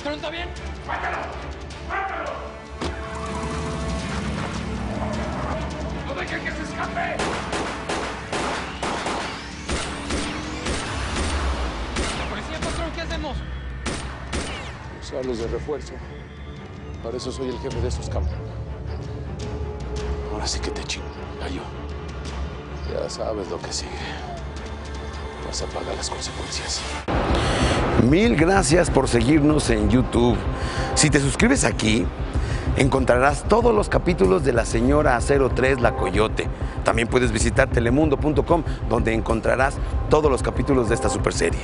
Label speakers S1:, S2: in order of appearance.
S1: ¿Patrón, está bien?
S2: ¡Mátalo! ¡Mátalo! ¡No dejen que se escape!
S1: ¡La policía, patrón! ¿Qué hacemos?
S3: Usarlos de refuerzo. Para eso soy el jefe de estos campos. Ahora sí que te chingo, gallo. Ya sabes lo que sigue. Vas a pagar las consecuencias.
S4: Mil gracias por seguirnos en YouTube. Si te suscribes aquí, encontrarás todos los capítulos de La Señora 03 La Coyote. También puedes visitar telemundo.com, donde encontrarás todos los capítulos de esta super serie.